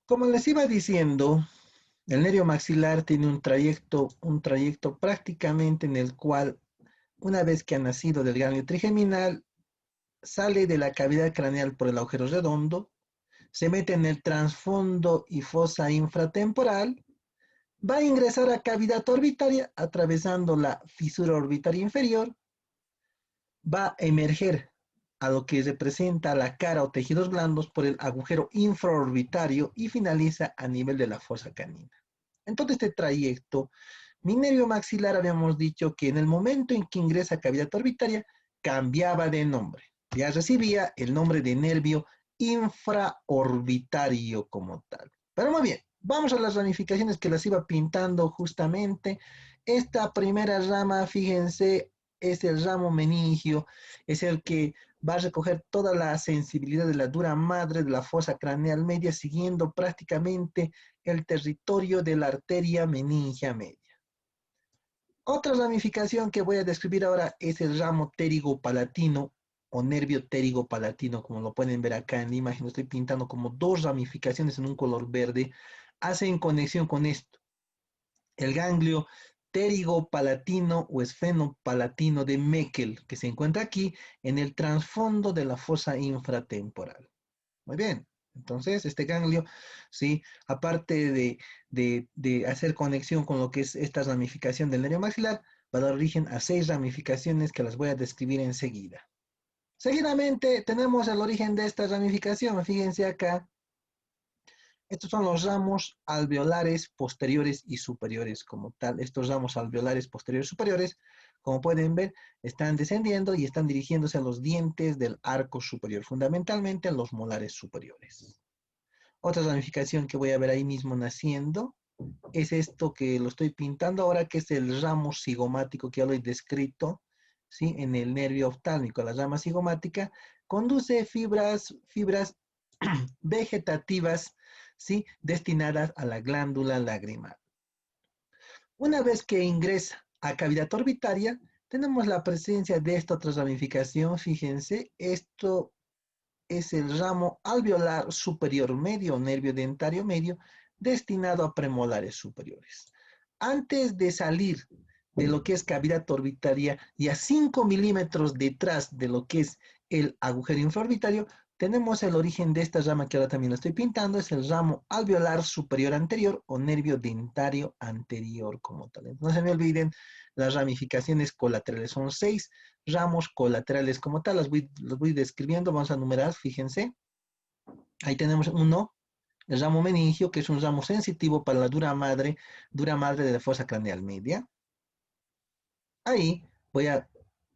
Como les iba diciendo, el nervio maxilar tiene un trayecto prácticamente en el cual, una vez que ha nacido del ganglio trigeminal, sale de la cavidad craneal por el agujero redondo, se mete en el trasfondo y fosa infratemporal, va a ingresar a cavidad orbitaria atravesando la fisura orbitaria inferior, va a emerger a lo que representa la cara o tejidos blandos por el agujero infraorbitario y finaliza a nivel de la fosa canina. En todo este trayecto, mi nervio maxilar habíamos dicho que en el momento en que ingresa a cavidad orbitaria cambiaba de nombre. Ya recibía el nombre de nervio infraorbitario como tal. Pero muy bien, vamos a las ramificaciones que las iba pintando justamente. Esta primera rama, fíjense, es el ramo meningio, es el que va a recoger toda la sensibilidad de la dura madre de la fosa craneal media, siguiendo prácticamente el territorio de la arteria meningia media. Otra ramificación que voy a describir ahora es el ramo pterigopalatino o nervio pterigopalatino, como lo pueden ver acá en la imagen. Estoy pintando como dos ramificaciones en un color verde. Hacen conexión con esto. El ganglio pterigopalatino o esfenopalatino de Meckel, que se encuentra aquí en el trasfondo de la fosa infratemporal. Muy bien. Entonces, este ganglio, sí, aparte de hacer conexión con lo que es esta ramificación del nervio maxilar, va a dar origen a 6 ramificaciones que las voy a describir enseguida. Seguidamente tenemos el origen de esta ramificación. Fíjense acá, estos son los ramos alveolares posteriores y superiores como tal. Estos ramos alveolares posteriores y superiores, como pueden ver, están descendiendo y están dirigiéndose a los dientes del arco superior, fundamentalmente a los molares superiores. Otra ramificación que voy a ver ahí mismo naciendo es esto que lo estoy pintando ahora, que es el ramo cigomático que ya lo he descrito, ¿sí? En el nervio oftálmico. La rama cigomática conduce fibras vegetativas, ¿sí? Destinadas a la glándula lagrimal. Una vez que ingresa a cavidad orbitaria, tenemos la presencia de esta otra ramificación. Fíjense, esto es el ramo alveolar superior medio, nervio dentario medio, destinado a premolares superiores. Antes de salir de lo que es cavidad orbitaria y a 5 milímetros detrás de lo que es el agujero infraorbitario, tenemos el origen de esta rama que ahora también lo estoy pintando, es el ramo alveolar superior anterior o nervio dentario anterior como tal. No se me olviden, las ramificaciones colaterales son 6 ramos colaterales como tal, los voy describiendo, vamos a numerar, fíjense. Ahí tenemos uno, el ramo meningio, que es un ramo sensitivo para la dura madre de la fosa craneal media. Ahí voy a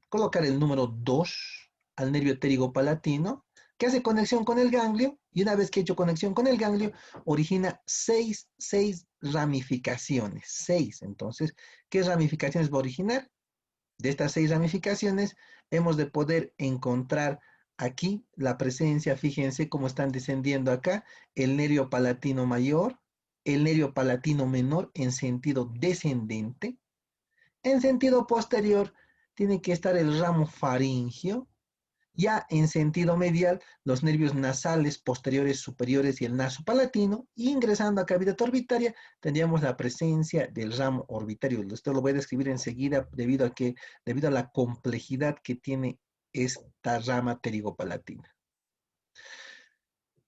colocar el número 2 al nervio pterigopalatino, que hace conexión con el ganglio, y una vez que he hecho conexión con el ganglio, origina seis ramificaciones. 6. Entonces, ¿qué ramificaciones va a originar? De estas 6 ramificaciones, hemos de poder encontrar aquí la presencia, fíjense cómo están descendiendo acá, el nervio palatino mayor, el nervio palatino menor en sentido descendente. En sentido posterior tiene que estar el ramo faringio, ya en sentido medial los nervios nasales posteriores superiores y el naso palatino, y ingresando a cavidad orbitaria tendríamos la presencia del ramo orbitario. Esto lo voy a describir enseguida debido a la complejidad que tiene esta rama pterigopalatina.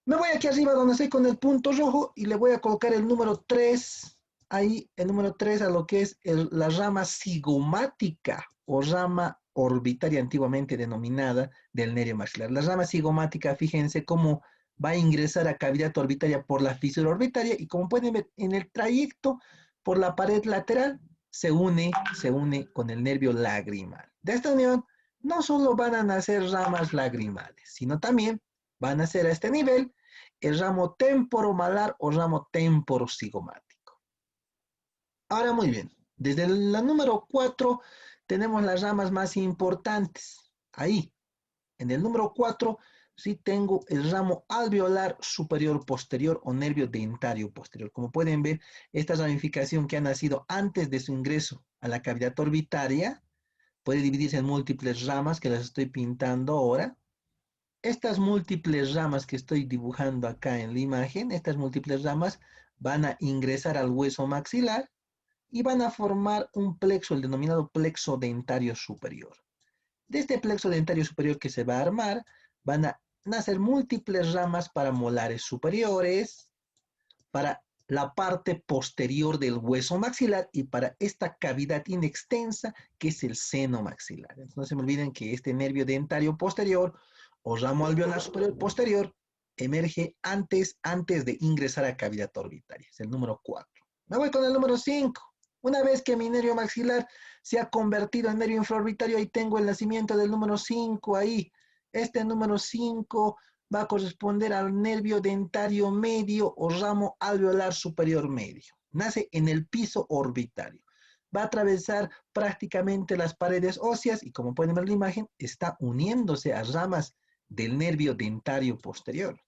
Me voy aquí arriba donde estoy con el punto rojo y le voy a colocar el número 3, ahí el número 3 a lo que es la rama cigomática o rama orbitaria antiguamente denominada del nervio maxilar. La rama cigomática, fíjense cómo va a ingresar a cavidad orbitaria por la fisura orbitaria y como pueden ver en el trayecto por la pared lateral se une con el nervio lagrimal. De esta unión no solo van a nacer ramas lagrimales, sino también van a ser a este nivel el ramo temporomalar o ramo temporocigomático. Ahora muy bien, desde la número 4 tenemos las ramas más importantes. Ahí, en el número 4, sí tengo el ramo alveolar superior posterior o nervio dentario posterior. Como pueden ver, esta ramificación que ha nacido antes de su ingreso a la cavidad orbitaria puede dividirse en múltiples ramas que las estoy pintando ahora. Estas múltiples ramas que estoy dibujando acá en la imagen, estas múltiples ramas van a ingresar al hueso maxilar y van a formar un plexo, el denominado plexo dentario superior. De este plexo dentario superior que se va a armar, van a nacer múltiples ramas para molares superiores, para la parte posterior del hueso maxilar y para esta cavidad inextensa que es el seno maxilar. Entonces, no se me olviden que este nervio dentario posterior o ramo alveolar superior posterior emerge antes de ingresar a cavidad orbitaria. Es el número 4. Me voy con el número 5. Una vez que mi nervio maxilar se ha convertido en nervio infraorbitario, ahí tengo el nacimiento del número 5 ahí. Este número 5 va a corresponder al nervio dentario medio o ramo alveolar superior medio. Nace en el piso orbitario. Va a atravesar prácticamente las paredes óseas y, como pueden ver en la imagen, está uniéndose a ramas del nervio dentario posterior.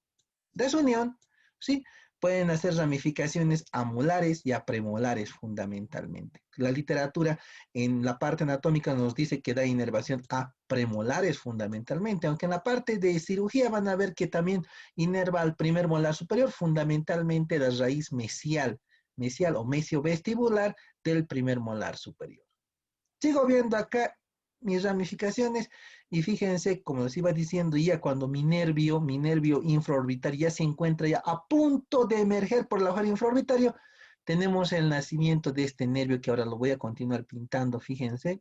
De su unión, ¿sí?, pueden hacer ramificaciones a molares y a premolares fundamentalmente. La literatura en la parte anatómica nos dice que da inervación a premolares fundamentalmente, aunque en la parte de cirugía van a ver que también inerva al primer molar superior, fundamentalmente la raíz mesial o mesiovestibular del primer molar superior. Sigo viendo acá mis ramificaciones y fíjense, como les iba diciendo, ya cuando mi nervio infraorbitario ya se encuentra ya a punto de emerger por el agujero infraorbitario, tenemos el nacimiento de este nervio que ahora lo voy a continuar pintando, fíjense.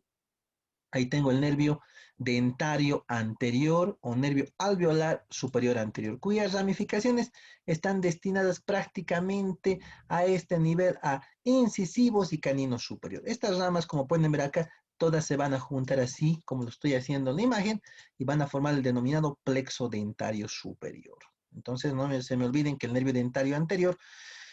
Ahí tengo el nervio dentario anterior o nervio alveolar superior anterior, cuyas ramificaciones están destinadas prácticamente a este nivel, a incisivos y caninos superior. Estas ramas, como pueden ver acá, todas se van a juntar así, como lo estoy haciendo en la imagen, y van a formar el denominado plexo dentario superior. Entonces, no se me olviden que el nervio dentario anterior,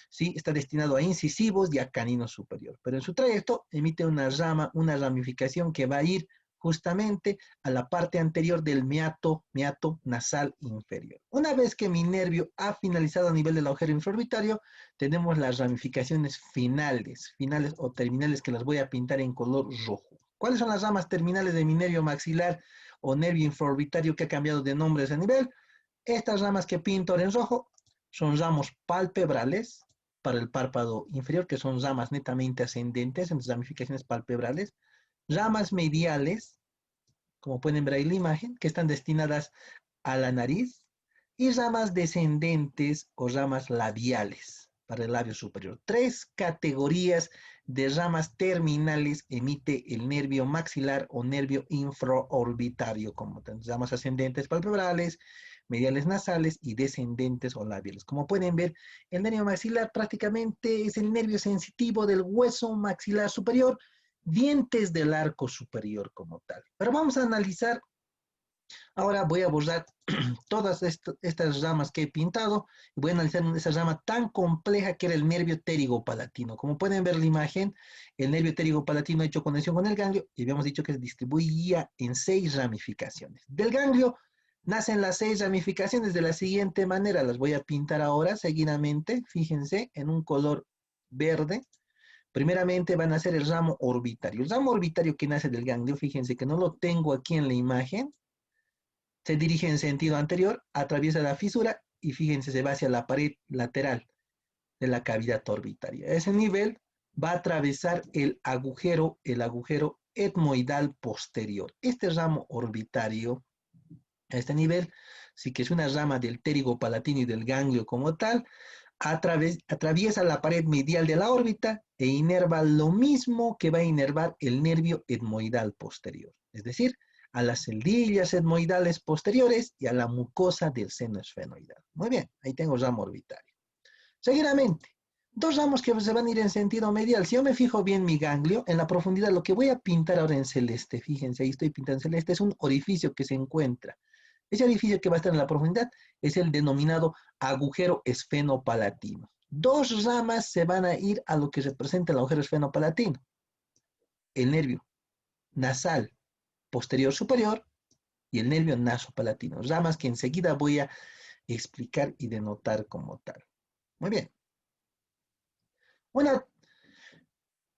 sí, está destinado a incisivos y a canino superior, pero en su trayecto emite una ramificación que va a ir justamente a la parte anterior del meato nasal inferior. Una vez que mi nervio ha finalizado a nivel del agujero infraorbitario, tenemos las ramificaciones finales o terminales, que las voy a pintar en color rojo. ¿Cuáles son las ramas terminales de mi nervio maxilar o nervio infraorbitario que ha cambiado de nombre a ese nivel? Estas ramas que pinto en rojo son ramos palpebrales para el párpado inferior, que son ramas netamente ascendentes en sus ramificaciones palpebrales, ramas mediales, como pueden ver ahí en la imagen, que están destinadas a la nariz, y ramas descendentes o ramas labiales para el labio superior. 3 categorías de ramas terminales emite el nervio maxilar o nervio infraorbitario, como ramas ascendentes palpebrales, mediales nasales y descendentes o labiales. Como pueden ver, el nervio maxilar prácticamente es el nervio sensitivo del hueso maxilar superior, dientes del arco superior como tal. Pero vamos a analizar, ahora voy a borrar todas estas ramas que he pintado y voy a analizar esa rama tan compleja que era el nervio pterigopalatino. Como pueden ver en la imagen, el nervio pterigopalatino ha hecho conexión con el ganglio y habíamos dicho que se distribuía en 6 ramificaciones. Del ganglio nacen las 6 ramificaciones de la siguiente manera, las voy a pintar ahora seguidamente, fíjense, en un color verde. Primeramente van a ser el ramo orbitario. El ramo orbitario que nace del ganglio, fíjense que no lo tengo aquí en la imagen, se dirige en sentido anterior, atraviesa la fisura y fíjense, se va hacia la pared lateral de la cavidad orbitaria. A ese nivel va a atravesar el agujero etmoidal posterior. Este ramo orbitario, a este nivel, sí que es una rama del pterigopalatino y del ganglio como tal, atraviesa la pared medial de la órbita e inerva lo mismo que va a inervar el nervio etmoidal posterior, es decir, a las celdillas etmoidales posteriores y a la mucosa del seno esfenoidal. Muy bien, ahí tengo ramo orbitario. Seguidamente, 2 ramos que se van a ir en sentido medial. Si yo me fijo bien mi ganglio, en la profundidad, lo que voy a pintar ahora en celeste, fíjense, ahí estoy pintando en celeste, es un orificio que se encuentra. Ese orificio que va a estar en la profundidad es el denominado agujero esfenopalatino. 2 ramas se van a ir a lo que representa el agujero esfenopalatino. El nervio nasal posterior superior y el nervio nasopalatino. Ramas que enseguida voy a explicar y denotar como tal. Muy bien. Una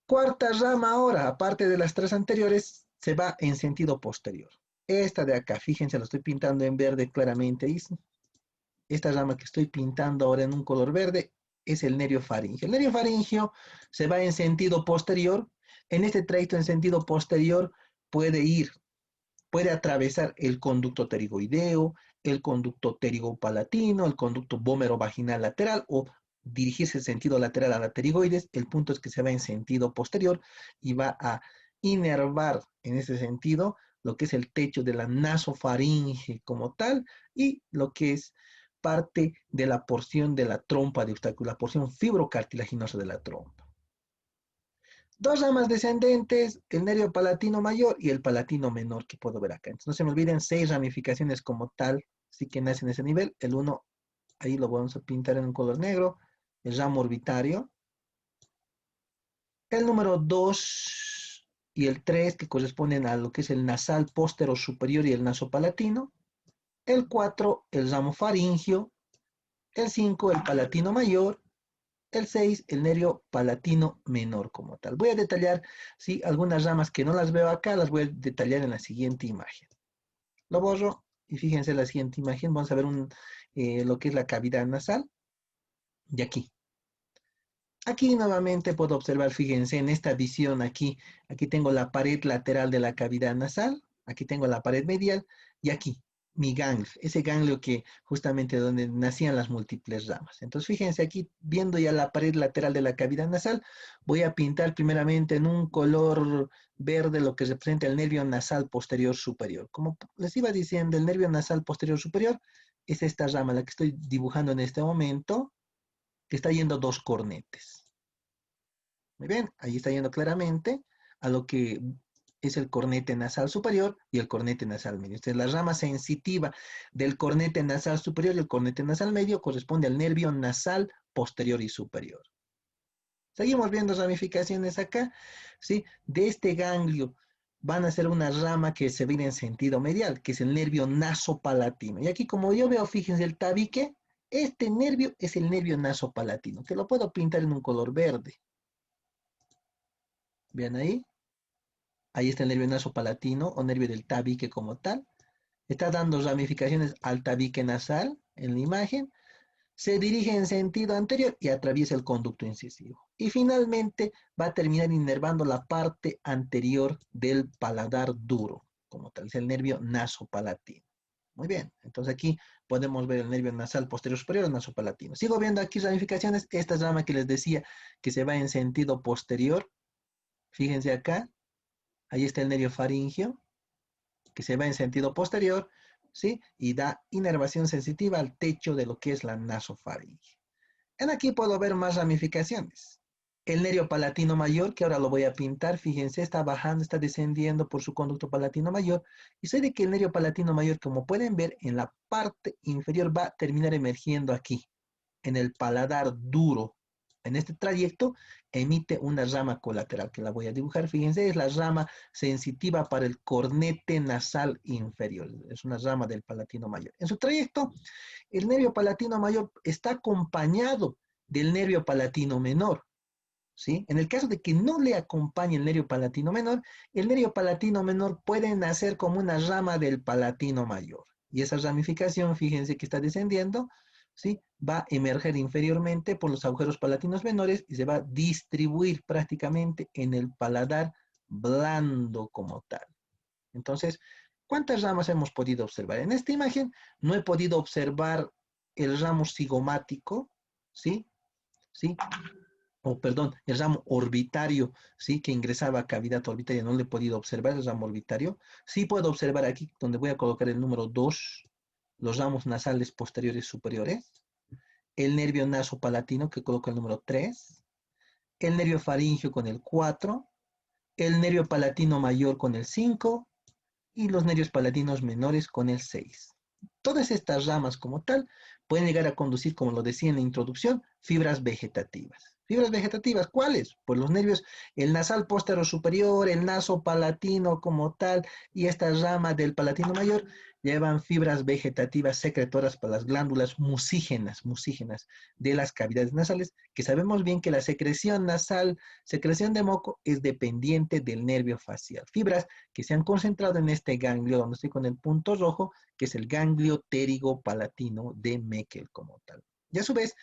cuarta rama ahora, aparte de las 3 anteriores, se va en sentido posterior. esta de acá, fíjense, lo estoy pintando en verde claramente. Esta rama que estoy pintando ahora en un color verde es el nervio faríngeo. El nervio faríngeo se va en sentido posterior. En este trayecto en sentido posterior puede atravesar el conducto pterigoideo, el conducto pterigopalatino, el conducto vómero-vaginal lateral o dirigirse en sentido lateral a la pterigoides. El punto es que se va en sentido posterior y va a inervar en ese sentido lo que es el techo de la nasofaringe como tal y lo que es parte de la porción de la trompa de Eustaquio, la porción fibrocartilaginosa de la trompa. Dos ramas descendentes, el nervio palatino mayor y el palatino menor que puedo ver acá. Entonces no se me olviden, 6 ramificaciones como tal, sí que nacen en ese nivel. El 1, ahí lo vamos a pintar en un color negro, el ramo orbitario. El número 2 y el 3 que corresponden a lo que es el nasal póstero superior y el nasopalatino. El 4, el ramo faringio. El 5, el palatino mayor. El 6, el nervio palatino menor como tal. Voy a detallar, sí, algunas ramas que no las veo acá, las voy a detallar en la siguiente imagen. Lo borro y fíjense en la siguiente imagen, vamos a ver lo que es la cavidad nasal. Y aquí nuevamente puedo observar, fíjense en esta visión aquí tengo la pared lateral de la cavidad nasal, aquí tengo la pared medial y aquí mi ganglio, ese ganglio que justamente donde nacían las múltiples ramas. Entonces fíjense aquí, viendo ya la pared lateral de la cavidad nasal, voy a pintar primeramente en un color verde lo que representa el nervio nasal posterior superior. Como les iba diciendo, el nervio nasal posterior superior es esta rama, la que estoy dibujando en este momento, que está yendo dos cornetes. Muy bien, ahí está yendo claramente a lo que es el cornete nasal superior y el cornete nasal medio. Esta es la rama sensitiva del cornete nasal superior y el cornete nasal medio corresponde al nervio nasal posterior y superior. Seguimos viendo ramificaciones acá, ¿sí? De este ganglio van a ser una rama que se viene en sentido medial, que es el nervio nasopalatino. Y aquí como yo veo, fíjense el tabique, este nervio es el nervio nasopalatino, que lo puedo pintar en un color verde. ¿Vean ahí? Ahí está el nervio nasopalatino o nervio del tabique como tal. Está dando ramificaciones al tabique nasal en la imagen. Se dirige en sentido anterior y atraviesa el conducto incisivo. Y finalmente va a terminar inervando la parte anterior del paladar duro, como tal, es el nervio nasopalatino. Muy bien, entonces aquí podemos ver el nervio nasal posterior superior, el nasopalatino. Sigo viendo aquí ramificaciones, esta rama que les decía que se va en sentido posterior. Fíjense acá, ahí está el nervio faringio, que se va en sentido posterior, ¿sí? Y da inervación sensitiva al techo de lo que es la nasofaringe. En aquí puedo ver más ramificaciones. El nervio palatino mayor, que ahora lo voy a pintar, fíjense, está bajando, está descendiendo por su conducto palatino mayor. Y sé de que el nervio palatino mayor, como pueden ver, en la parte inferior va a terminar emergiendo aquí, en el paladar duro. En este trayecto emite una rama colateral que la voy a dibujar. Fíjense, es la rama sensitiva para el cornete nasal inferior. Es una rama del palatino mayor. En su trayecto, el nervio palatino mayor está acompañado del nervio palatino menor. ¿Sí? En el caso de que no le acompañe el nervio palatino menor, el nervio palatino menor puede nacer como una rama del palatino mayor. Y esa ramificación, fíjense que está descendiendo, ¿sí? Va a emerger inferiormente por los agujeros palatinos menores y se va a distribuir prácticamente en el paladar blando como tal. Entonces, ¿cuántas ramas hemos podido observar? En esta imagen no he podido observar el ramo cigomático, ¿sí? ¿Sí? O perdón, el ramo orbitario, ¿sí? Que ingresaba a cavidad orbitaria, no le he podido observar el ramo orbitario. Sí puedo observar aquí, donde voy a colocar el número 2, los ramos nasales posteriores superiores, el nervio nasopalatino, que coloco el número 3, el nervio faringio con el 4, el nervio palatino mayor con el 5 y los nervios palatinos menores con el 6. Todas estas ramas como tal pueden llegar a conducir, como lo decía en la introducción, fibras vegetativas. Fibras vegetativas, ¿cuáles? Pues los nervios, el nasal posterior superior, el naso palatino como tal, y esta rama del palatino mayor llevan fibras vegetativas secretoras para las glándulas mucígenas de las cavidades nasales, que sabemos bien que la secreción nasal, secreción de moco, es dependiente del nervio facial. Fibras que se han concentrado en este ganglio, donde estoy con el punto rojo, que es el ganglio pterigo-palatino de Meckel como tal. Y a su vez,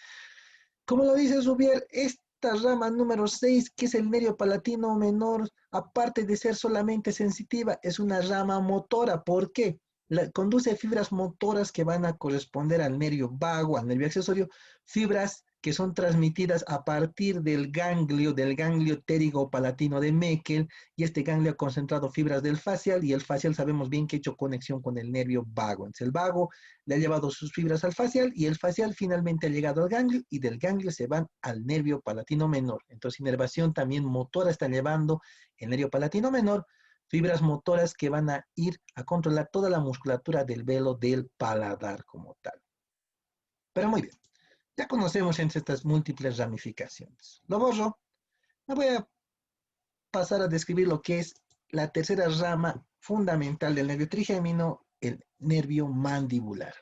como lo dice Zubier, esta rama número 6, que es el nervio palatino menor, aparte de ser solamente sensitiva, es una rama motora. ¿Por qué? Conduce fibras motoras que van a corresponder al nervio vago, al nervio accesorio, fibras que son transmitidas a partir del ganglio pterigo-palatino de Meckel, y este ganglio ha concentrado fibras del facial, y el facial sabemos bien que ha hecho conexión con el nervio vago. Entonces el vago le ha llevado sus fibras al facial, y el facial finalmente ha llegado al ganglio, y del ganglio se van al nervio palatino menor. Entonces inervación también motora está llevando el nervio palatino menor, fibras motoras que van a ir a controlar toda la musculatura del velo del paladar como tal. Pero muy bien, ya conocemos entre estas múltiples ramificaciones. Lo borro. Me voy a pasar a describir lo que es la tercera rama fundamental del nervio trigémino, el nervio mandibular.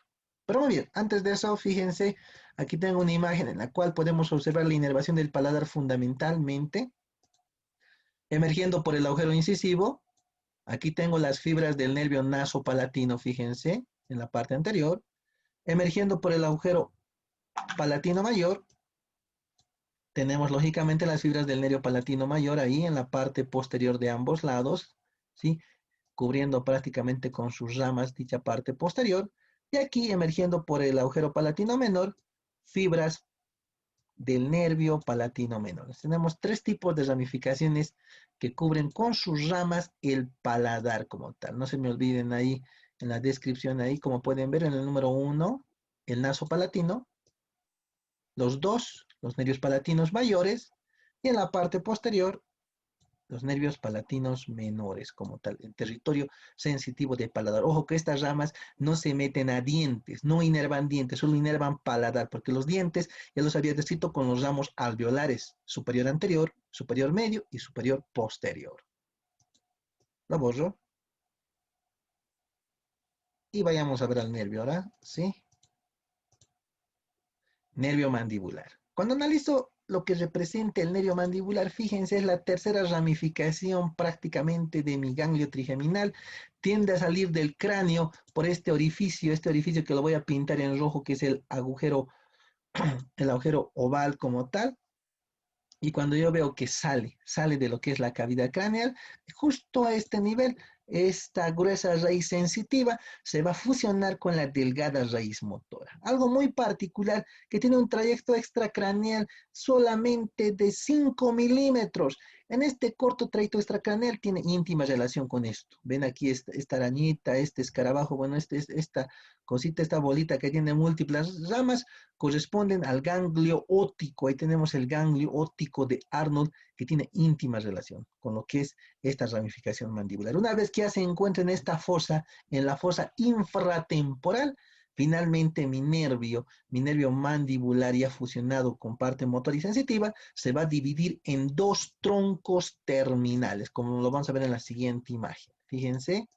Pero muy bien, antes de eso, fíjense, aquí tengo una imagen en la cual podemos observar la inervación del paladar fundamentalmente, emergiendo por el agujero incisivo. Aquí tengo las fibras del nervio nasopalatino, fíjense, en la parte anterior, emergiendo por el agujero palatino mayor. Tenemos lógicamente las fibras del nervio palatino mayor ahí en la parte posterior de ambos lados, ¿sí? Cubriendo prácticamente con sus ramas dicha parte posterior. Y aquí emergiendo por el agujero palatino menor, fibras del nervio palatino menor. Tenemos tres tipos de ramificaciones que cubren con sus ramas el paladar como tal. No se me olviden ahí en la descripción, ahí como pueden ver en el número 1, el naso palatino, los nervios palatinos mayores, y en la parte posterior, los nervios palatinos menores como tal, el territorio sensitivo del paladar. Ojo que estas ramas no se meten a dientes, no inervan dientes, solo inervan paladar, porque los dientes ya los había descrito con los ramos alveolares, superior anterior, superior medio y superior posterior. Lo borro. Y vayamos a ver al nervio ahora, ¿sí? Nervio mandibular. Cuando analizo lo que representa el nervio mandibular, fíjense, es la tercera ramificación prácticamente de mi ganglio trigeminal. Tiende a salir del cráneo por este orificio que lo voy a pintar en rojo, que es el agujero oval como tal. Y cuando yo veo que sale de lo que es la cavidad craneal, justo a este nivel, esta gruesa raíz sensitiva se va a fusionar con la delgada raíz motora. Algo muy particular que tiene un trayecto extracraneal solamente de 5 milímetros. En este corto trayecto extracraneal tiene íntima relación con esto. Ven aquí esta arañita, este escarabajo, bueno, esta cosita, esta bolita que tiene múltiples ramas, corresponden al ganglio óptico. Ahí tenemos el ganglio óptico de Arnold, que tiene íntima relación con lo que es esta ramificación mandibular. Una vez que ya se encuentra en esta fosa, en la fosa infratemporal, finalmente mi nervio mandibular ya fusionado con parte motora y sensitiva, se va a dividir en dos troncos terminales, como lo vamos a ver en la siguiente imagen. Fíjense,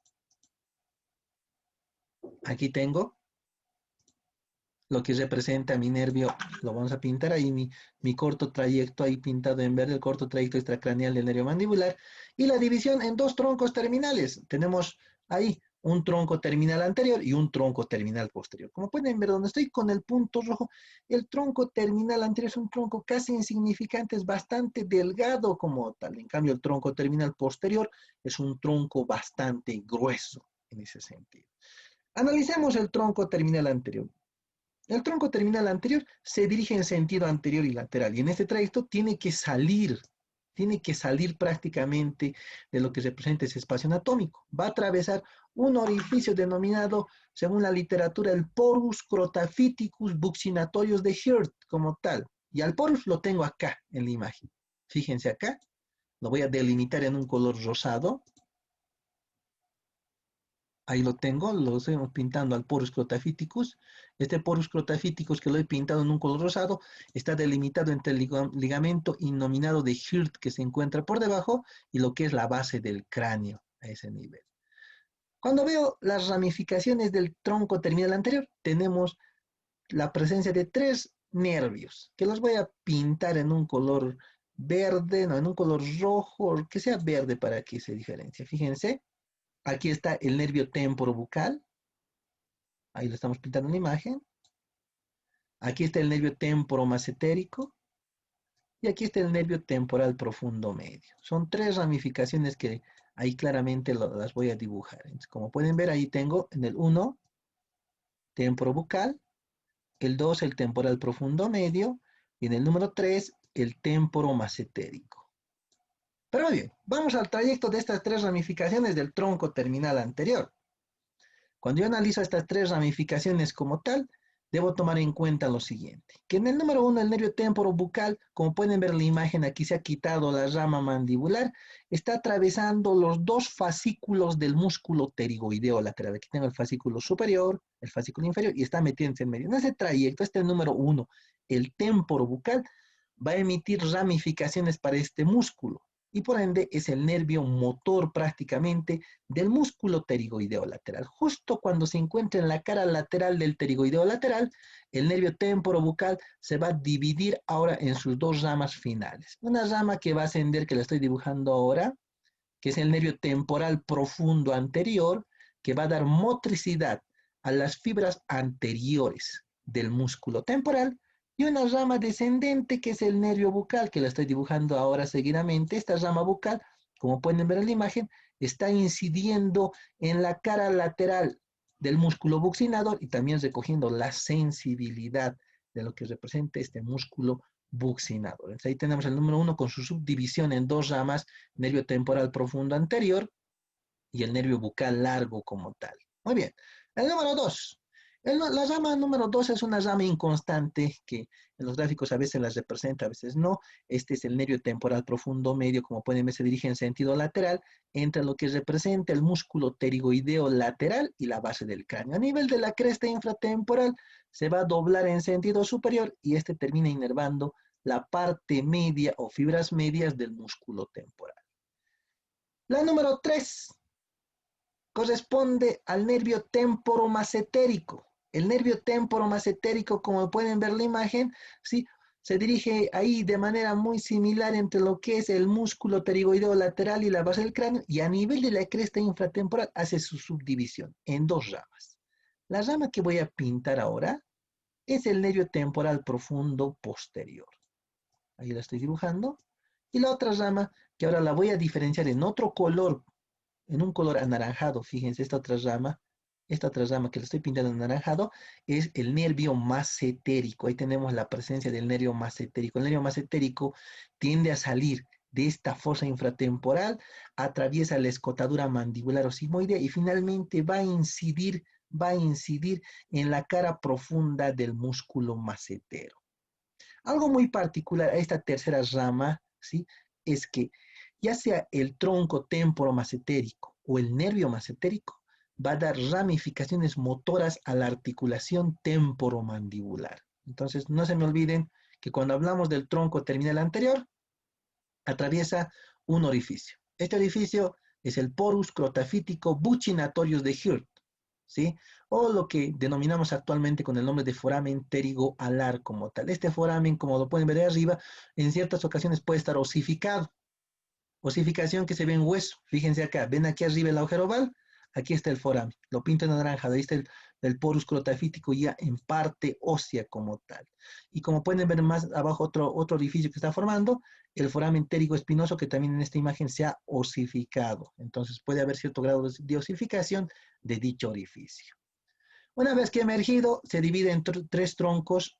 aquí tengo lo que representa mi nervio, lo vamos a pintar ahí, mi corto trayecto ahí pintado en verde, el corto trayecto extracraneal del nervio mandibular, y la división en dos troncos terminales. Tenemos ahí un tronco terminal anterior y un tronco terminal posterior. Como pueden ver, donde estoy con el punto rojo, el tronco terminal anterior es un tronco casi insignificante, es bastante delgado como tal. En cambio, el tronco terminal posterior es un tronco bastante grueso en ese sentido. Analicemos el tronco terminal anterior. El tronco terminal anterior se dirige en sentido anterior y lateral, y en este trayecto tiene que salir prácticamente de lo que representa ese espacio anatómico. Va a atravesar un orificio denominado, según la literatura, el porus crotaphyticus buccinatorius de Hirt como tal. Y al porus lo tengo acá en la imagen. Fíjense acá, lo voy a delimitar en un color rosado. Ahí lo tengo, lo estoy pintando al porus scrotaphyticus. Este porus scrotaphyticus que lo he pintado en un color rosado está delimitado entre el ligamento innominado de Hirt que se encuentra por debajo y lo que es la base del cráneo a ese nivel. Cuando veo las ramificaciones del tronco terminal anterior, tenemos la presencia de tres nervios que los voy a pintar en un color verde, no, en un color rojo, que sea verde para que se diferencie. Fíjense, aquí está el nervio temporobucal. Ahí lo estamos pintando en la imagen. Aquí está el nervio temporomasentérico y aquí está el nervio temporal profundo medio. Son tres ramificaciones que ahí claramente las voy a dibujar. Entonces, como pueden ver, ahí tengo en el 1 temporobucal, el 2 el temporal profundo medio y en el número 3 el temporomasentérico. Pero muy bien, vamos al trayecto de estas tres ramificaciones del tronco terminal anterior. Cuando yo analizo estas tres ramificaciones como tal, debo tomar en cuenta lo siguiente, que en el número 1, el nervio temporobucal, como pueden ver en la imagen, aquí se ha quitado la rama mandibular, está atravesando los dos fascículos del músculo pterigoideo lateral. Aquí tengo el fascículo superior, el fascículo inferior, y está metiéndose en medio. En ese trayecto, este es el número 1, el temporobucal, va a emitir ramificaciones para este músculo, y por ende es el nervio motor prácticamente del músculo pterigoideo lateral. Justo cuando se encuentra en la cara lateral del pterigoideo lateral, el nervio temporobucal se va a dividir ahora en sus dos ramas finales. Una rama que va a ascender, que la estoy dibujando ahora, que es el nervio temporal profundo anterior, que va a dar motricidad a las fibras anteriores del músculo temporal, y una rama descendente que es el nervio bucal, que la estoy dibujando ahora seguidamente. Esta rama bucal, como pueden ver en la imagen, está incidiendo en la cara lateral del músculo buccinador y también recogiendo la sensibilidad de lo que representa este músculo buccinador. Entonces ahí tenemos el número 1 con su subdivisión en dos ramas, nervio temporal profundo anterior y el nervio bucal largo como tal. Muy bien. El número 2. La rama número 2 es una rama inconstante que en los gráficos a veces las representa, a veces no. Este es el nervio temporal profundo medio, como pueden ver, se dirige en sentido lateral entre lo que representa el músculo pterigoideo lateral y la base del cráneo. A nivel de la cresta infratemporal se va a doblar en sentido superior y este termina inervando la parte media o fibras medias del músculo temporal. La número 3 corresponde al nervio temporomasentérico. El nervio temporomasentérico, como pueden ver la imagen, ¿sí? Se dirige ahí de manera muy similar entre lo que es el músculo pterigoideo lateral y la base del cráneo, y a nivel de la cresta infratemporal hace su subdivisión en dos ramas. La rama que voy a pintar ahora es el nervio temporal profundo posterior. Ahí la estoy dibujando. Y la otra rama, que ahora la voy a diferenciar en otro color, en un color anaranjado. Fíjense, esta otra rama que le estoy pintando en anaranjado, es el nervio masentérico. Ahí tenemos la presencia del nervio masentérico. El nervio masentérico tiende a salir de esta fosa infratemporal, atraviesa la escotadura mandibular o sigmoidea y finalmente va a incidir en la cara profunda del músculo macetero. Algo muy particular a esta tercera rama, ¿sí? Es que ya sea el tronco temporomasentérico o el nervio masentérico, va a dar ramificaciones motoras a la articulación temporomandibular. Entonces, no se me olviden que cuando hablamos del tronco terminal anterior, atraviesa un orificio. Este orificio es el porus scrotaphytico buccinatorius de Hirt, ¿sí? O lo que denominamos actualmente con el nombre de foramen pterigoalar como tal. Este foramen, como lo pueden ver de arriba, en ciertas ocasiones puede estar osificado. Osificación que se ve en hueso. Fíjense acá, ven aquí arriba el agujero oval, aquí está el foramen. Lo pinto en naranja, ahí está el porus scrotaphytico ya en parte ósea como tal. Y como pueden ver más abajo otro orificio que está formando, el foramen pterigoespinoso que también en esta imagen se ha osificado. Entonces puede haber cierto grado de osificación de dicho orificio. Una vez que ha emergido, se divide en tres troncos,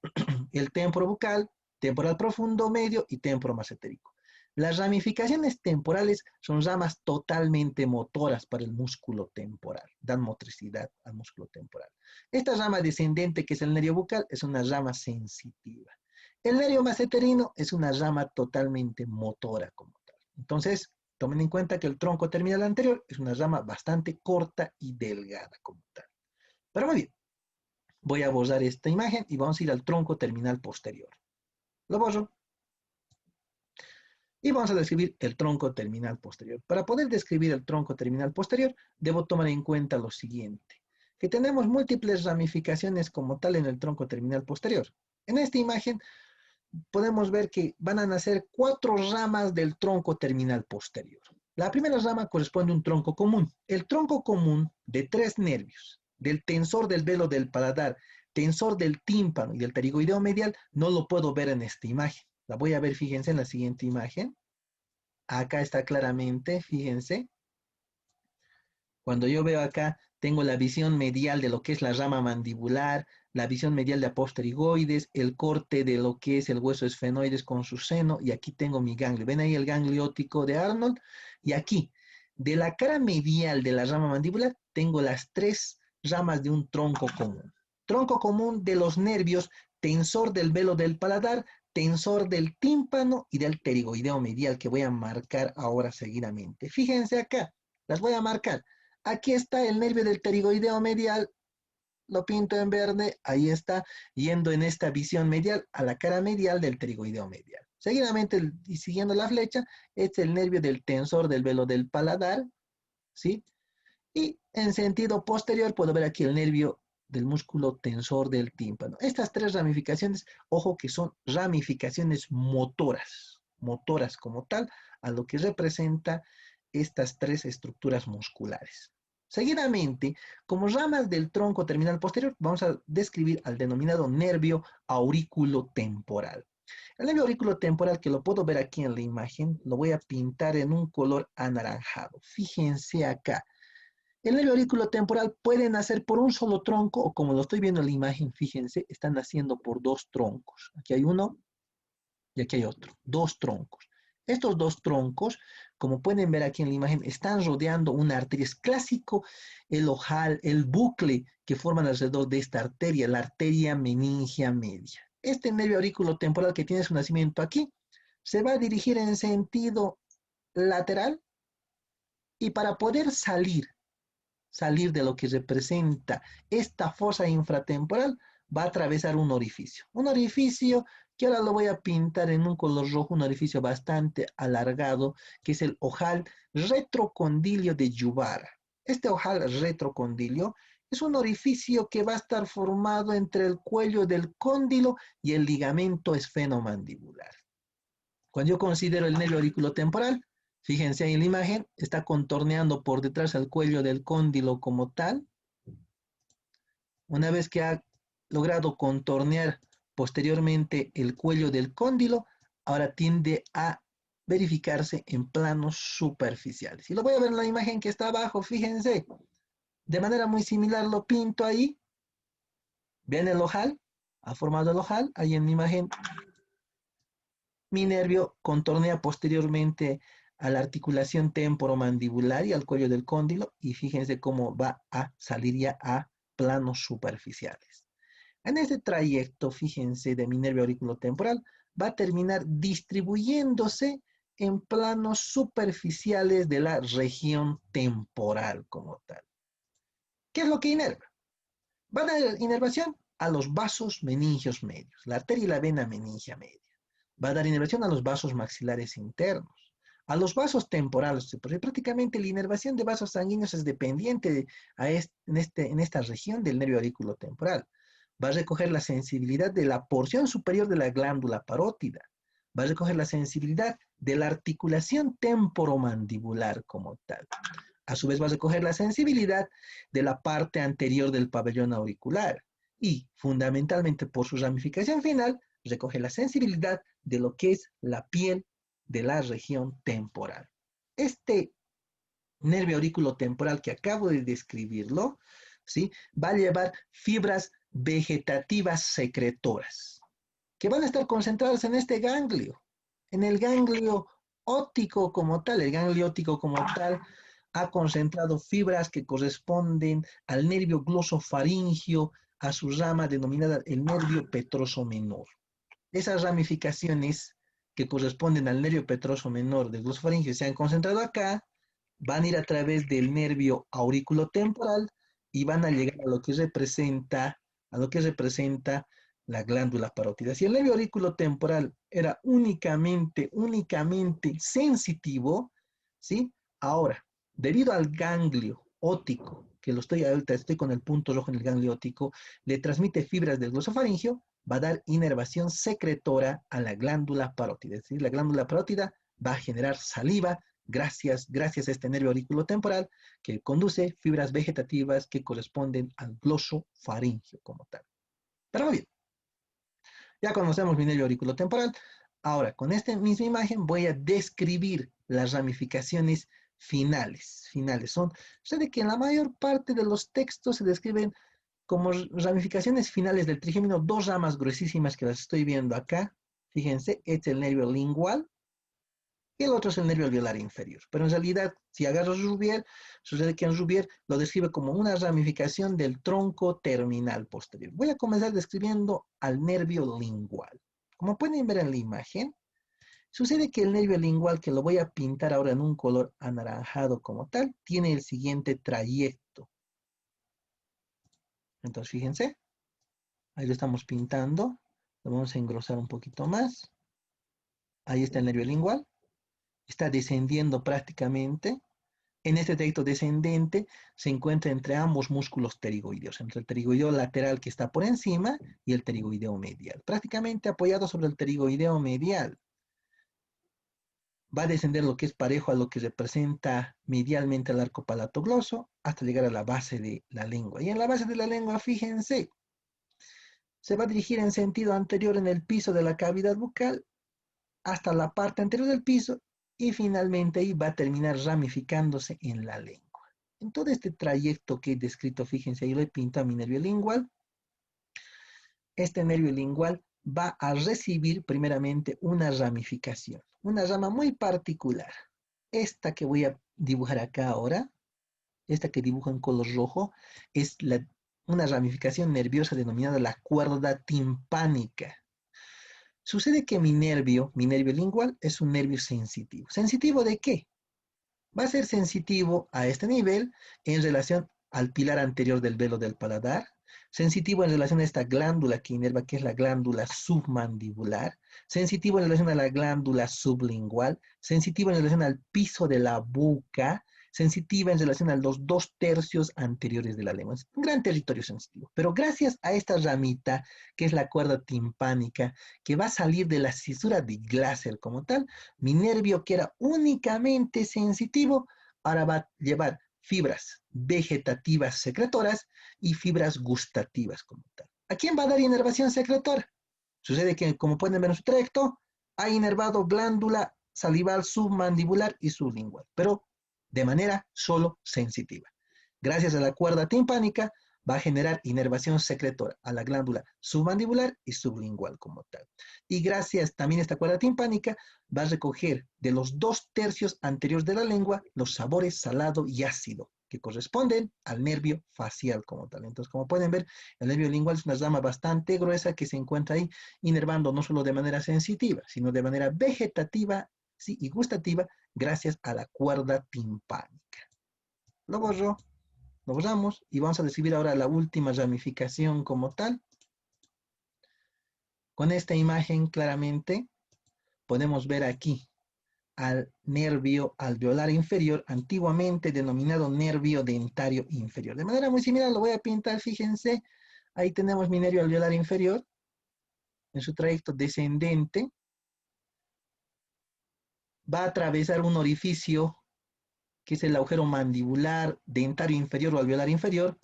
el temporobucal, temporal profundo medio y temporomasentérico. Las ramificaciones temporales son ramas totalmente motoras para el músculo temporal, dan motricidad al músculo temporal. Esta rama descendente, que es el nervio bucal, es una rama sensitiva. El nervio maseterino es una rama totalmente motora como tal. Entonces, Tomen en cuenta que el tronco terminal anterior es una rama bastante corta y delgada como tal. Pero muy bien, voy a borrar esta imagen y vamos a ir al tronco terminal posterior. Lo borro. Y vamos a describir el tronco terminal posterior. Para poder describir el tronco terminal posterior, debo tomar en cuenta lo siguiente, que tenemos múltiples ramificaciones como tal en el tronco terminal posterior. En esta imagen podemos ver que van a nacer 4 ramas del tronco terminal posterior. La primera rama corresponde a un tronco común. El tronco común de 3 nervios, del tensor del velo del paladar, tensor del tímpano y del pterigoideo medial, no lo puedo ver en esta imagen. La voy a ver, fíjense en la siguiente imagen. Acá está claramente, fíjense. Cuando yo veo acá, tengo la visión medial de lo que es la rama mandibular, la visión medial de aposterigoides, el corte de lo que es el hueso esfenoides con su seno, y aquí tengo mi ganglio. ¿Ven ahí el ganglio óptico de Arnold? Y aquí, de la cara medial de la rama mandibular, tengo las 3 ramas de un tronco común. Tronco común de los nervios, tensor del velo del paladar, tensor del tímpano y del pterigoideo medial, que voy a marcar ahora seguidamente. Fíjense acá, las voy a marcar. Aquí está el nervio del pterigoideo medial, lo pinto en verde, ahí está, yendo en esta visión medial a la cara medial del pterigoideo medial. Seguidamente, y siguiendo la flecha, este es el nervio del tensor del velo del paladar, ¿sí? Y en sentido posterior puedo ver aquí el nervio del músculo tensor del tímpano. Estas 3 ramificaciones, ojo que son ramificaciones motoras como tal, a lo que representa estas 3 estructuras musculares. Seguidamente, como ramas del tronco terminal posterior, vamos a describir al denominado nervio aurículo-temporal. El nervio aurículo-temporal, que lo puedo ver aquí en la imagen, lo voy a pintar en un color anaranjado. Fíjense acá. El nervio auriculotemporal puede nacer por un solo tronco, o como lo estoy viendo en la imagen, fíjense, están naciendo por 2 troncos. Aquí hay uno y aquí hay otro, 2 troncos. Estos 2 troncos, como pueden ver aquí en la imagen, están rodeando una arteria. Es clásico el ojal, el bucle que forman alrededor de esta arteria, la arteria meningia media. Este nervio auriculotemporal que tiene su nacimiento aquí, se va a dirigir en sentido lateral, y para poder salir de lo que representa esta fosa infratemporal, va a atravesar un orificio. Un orificio que ahora lo voy a pintar en un color rojo, un orificio bastante alargado, que es el ojal retrocondilio de Juvara. Este ojal retrocondilio es un orificio que va a estar formado entre el cuello del cóndilo y el ligamento esfenomandibular. Cuando yo considero el nervio auriculotemporal, fíjense ahí en la imagen, está contorneando por detrás al cuello del cóndilo como tal. Una vez que ha logrado contornear posteriormente el cuello del cóndilo, ahora tiende a verificarse en planos superficiales. Y lo voy a ver en la imagen que está abajo, fíjense. De manera muy similar lo pinto ahí. ¿Ven el ojal? Ha formado el ojal. Ahí en la imagen mi nervio contornea posteriormente a la articulación temporomandibular y al cuello del cóndilo, y fíjense cómo va a salir ya a planos superficiales. En este trayecto, fíjense, de mi nervio auriculotemporal, va a terminar distribuyéndose en planos superficiales de la región temporal como tal. ¿Qué es lo que inerva? Va a dar inervación a los vasos meningios medios, la arteria y la vena meningia media. Va a dar inervación a los vasos maxilares internos, a los vasos temporales, porque prácticamente la inervación de vasos sanguíneos es dependiente en esta región del nervio auriculotemporal. Va a recoger la sensibilidad de la porción superior de la glándula parótida. Va a recoger la sensibilidad de la articulación temporomandibular como tal. A su vez va a recoger la sensibilidad de la parte anterior del pabellón auricular. Y, fundamentalmente por su ramificación final, recoge la sensibilidad de lo que es la piel de la región temporal. Este nervio auriculotemporal que acabo de describirlo, ¿sí?, va a llevar fibras vegetativas secretoras, que van a estar concentradas en este ganglio, en el ganglio óptico como tal. El ganglio óptico como tal ha concentrado fibras que corresponden al nervio glosofaringio, a su rama denominada el nervio petroso menor. Esas ramificaciones que corresponden al nervio petroso menor del glosofaringio se han concentrado acá, van a ir a través del nervio auriculotemporal y van a llegar a lo que representa la glándula parótida. Si el nervio auriculotemporal era únicamente sensitivo, ¿sí? Ahora, debido al ganglio óptico, que ahorita estoy con el punto rojo en el ganglio óptico, le transmite fibras del glosofaringio, va a dar inervación secretora a la glándula parótida. Es decir, la glándula parótida va a generar saliva gracias a este nervio auriculotemporal que conduce fibras vegetativas que corresponden al glosofaringio como tal. Pero muy bien, ya conocemos mi nervio auriculotemporal. Ahora, con esta misma imagen voy a describir las ramificaciones finales. Sucede que en la mayor parte de los textos se describen como ramificaciones finales del trigémino dos ramas gruesísimas que las estoy viendo acá. Fíjense, este es el nervio lingual y el otro es el nervio alveolar inferior. Pero en realidad, si agarro Rouvier, sucede que en Rouvier lo describe como una ramificación del tronco terminal posterior. Voy a comenzar describiendo al nervio lingual. Como pueden ver en la imagen, sucede que el nervio lingual, que lo voy a pintar ahora en un color anaranjado como tal, tiene el siguiente trayecto. Entonces, fíjense, ahí lo estamos pintando. Lo vamos a engrosar un poquito más. Ahí está el nervio lingual. Está descendiendo prácticamente. En este trayecto descendente se encuentra entre ambos músculos pterigoideos, entre el pterigoideo lateral que está por encima y el pterigoideo medial. Prácticamente apoyado sobre el pterigoideo medial. Va a descender lo que es parejo a lo que representa medialmente el arco palatogloso hasta llegar a la base de la lengua. Y en la base de la lengua, fíjense, se va a dirigir en sentido anterior en el piso de la cavidad bucal hasta la parte anterior del piso y finalmente ahí va a terminar ramificándose en la lengua. En todo este trayecto que he descrito, fíjense, ahí lo he pintado a mi nervio lingual. Este nervio lingual va a recibir primeramente una ramificación, una rama muy particular. Esta que voy a dibujar acá ahora, esta que dibujo en color rojo, es una ramificación nerviosa denominada la cuerda timpánica. Sucede que mi nervio lingual, es un nervio sensitivo. ¿Sensitivo de qué? Va a ser sensitivo a este nivel en relación al pilar anterior del velo del paladar, sensitivo en relación a esta glándula que inerva, que es la glándula submandibular, sensitivo en relación a la glándula sublingual, sensitivo en relación al piso de la boca, sensitiva en relación a los 2/3 anteriores de la lengua. Es un gran territorio sensitivo. Pero gracias a esta ramita, que es la cuerda timpánica, que va a salir de la cisura de Glaser como tal, mi nervio que era únicamente sensitivo, ahora va a llevar fibras vegetativas secretoras y fibras gustativas como tal. ¿A quién va a dar inervación secretora? Sucede que, como pueden ver en su trayecto, ha inervado glándula salival submandibular y sublingual, pero de manera solo sensitiva. Gracias a la cuerda timpánica, va a generar inervación secretora a la glándula submandibular y sublingual como tal. Y gracias también a esta cuerda timpánica, va a recoger de los 2/3 anteriores de la lengua los sabores salado y ácido, que corresponden al nervio facial como tal. Entonces, como pueden ver, el nervio lingual es una rama bastante gruesa que se encuentra ahí inervando no solo de manera sensitiva, sino de manera vegetativa, sí, y gustativa, gracias a la cuerda timpánica. Lo borramos y vamos a describir ahora la última ramificación como tal. Con esta imagen claramente podemos ver aquí al nervio alveolar inferior, antiguamente denominado nervio dentario inferior. De manera muy similar lo voy a pintar, fíjense, ahí tenemos mi nervio alveolar inferior en su trayecto descendente. Va a atravesar un orificio que es el agujero mandibular, dentario inferior o alveolar inferior,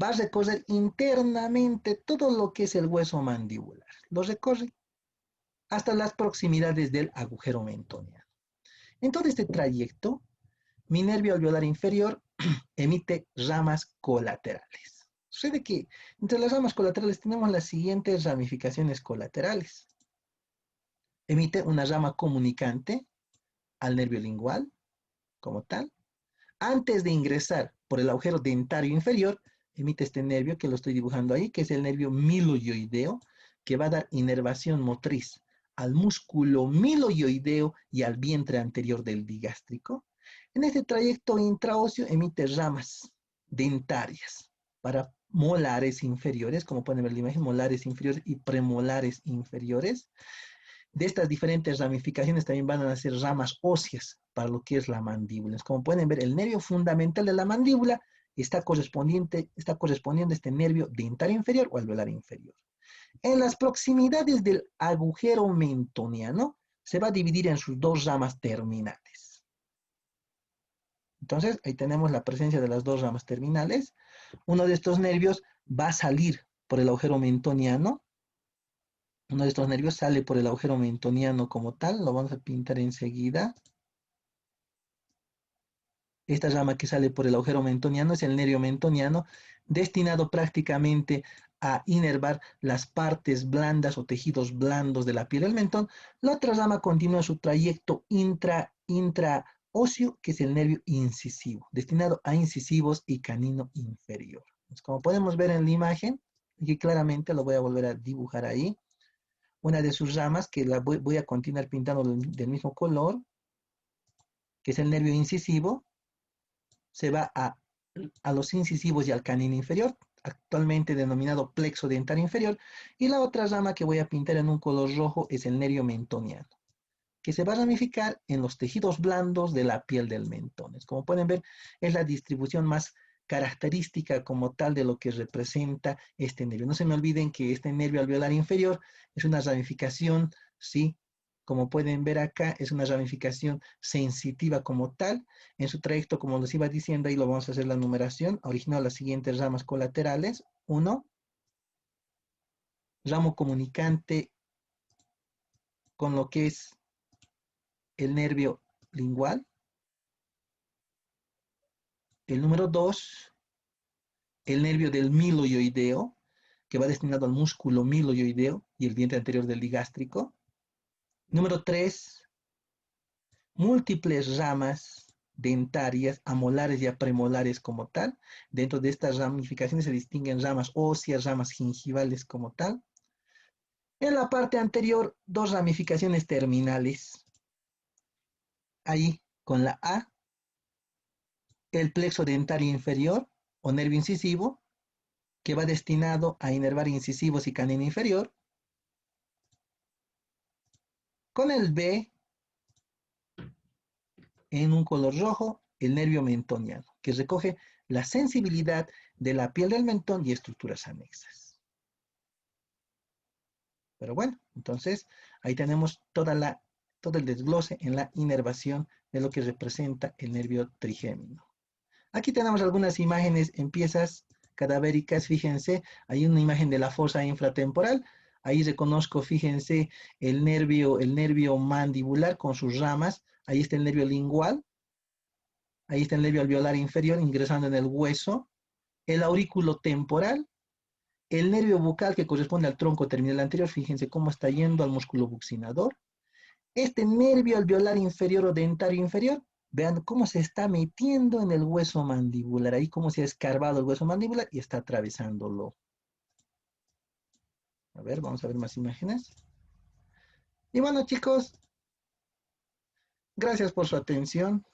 va a recorrer internamente todo lo que es el hueso mandibular. Lo recorre hasta las proximidades del agujero mentoniano. En todo este trayecto, mi nervio alveolar inferior emite ramas colaterales. Sucede que entre las ramas colaterales tenemos las siguientes ramificaciones colaterales. Emite una rama comunicante al nervio lingual, como tal. Antes de ingresar por el agujero dentario inferior, emite este nervio que lo estoy dibujando ahí, que es el nervio miloioideo, que va a dar inervación motriz al músculo miloioideo y al vientre anterior del digástrico. En este trayecto intraóseo emite ramas dentarias para molares inferiores, como pueden ver en la imagen, molares inferiores y premolares inferiores. De estas diferentes ramificaciones también van a nacer ramas óseas para lo que es la mandíbula. Como pueden ver, el nervio fundamental de la mandíbula está correspondiendo a este nervio dentario inferior o alveolar inferior. En las proximidades del agujero mentoniano se va a dividir en sus dos ramas terminales. Entonces, ahí tenemos la presencia de las dos ramas terminales. Uno de estos nervios va a salir por el agujero mentoniano. Uno de estos nervios sale por el agujero mentoniano como tal. Lo vamos a pintar enseguida. Esta rama que sale por el agujero mentoniano es el nervio mentoniano, destinado prácticamente a inervar las partes blandas o tejidos blandos de la piel del mentón. La otra rama continúa su trayecto intraóseo, que es el nervio incisivo, destinado a incisivos y canino inferior. Entonces, como podemos ver en la imagen, y claramente lo voy a volver a dibujar ahí, una de sus ramas, que la voy a continuar pintando del mismo color, que es el nervio incisivo, se va a los incisivos y al canino inferior, actualmente denominado plexo dentario inferior, y la otra rama que voy a pintar en un color rojo es el nervio mentoniano, que se va a ramificar en los tejidos blandos de la piel del mentón. Como pueden ver, es la distribución más característica como tal de lo que representa este nervio. No se me olviden que este nervio alveolar inferior es una ramificación, ¿sí? Como pueden ver acá, es una ramificación sensitiva como tal. En su trayecto, como les iba diciendo, ahí lo vamos a hacer la numeración, originó las siguientes ramas colaterales. 1, ramo comunicante con lo que es el nervio lingual. El número 2, el nervio del miloioideo, que va destinado al músculo miloioideo y el vientre anterior del digástrico. Número 3, múltiples ramas dentarias, amolares y apremolares como tal. Dentro de estas ramificaciones se distinguen ramas óseas, ramas gingivales como tal. En la parte anterior, dos ramificaciones terminales. Ahí, con la A, el plexo dentario inferior o nervio incisivo, que va destinado a inervar incisivos y canino inferior. Con el B, en un color rojo, el nervio mentoniano, que recoge la sensibilidad de la piel del mentón y estructuras anexas. Pero bueno, entonces ahí tenemos todo el desglose en la inervación de lo que representa el nervio trigémino. Aquí tenemos algunas imágenes en piezas cadavéricas. Fíjense, hay una imagen de la fosa infratemporal. Ahí reconozco, fíjense, el nervio mandibular con sus ramas. Ahí está el nervio lingual. Ahí está el nervio alveolar inferior ingresando en el hueso. El aurículo temporal. El nervio bucal que corresponde al tronco terminal anterior. Fíjense cómo está yendo al músculo buccinador. Este nervio alveolar inferior o dentario inferior, vean cómo se está metiendo en el hueso mandibular, ahí cómo se ha escarbado el hueso mandibular y está atravesándolo. A ver, vamos a ver más imágenes. Y bueno, chicos, gracias por su atención.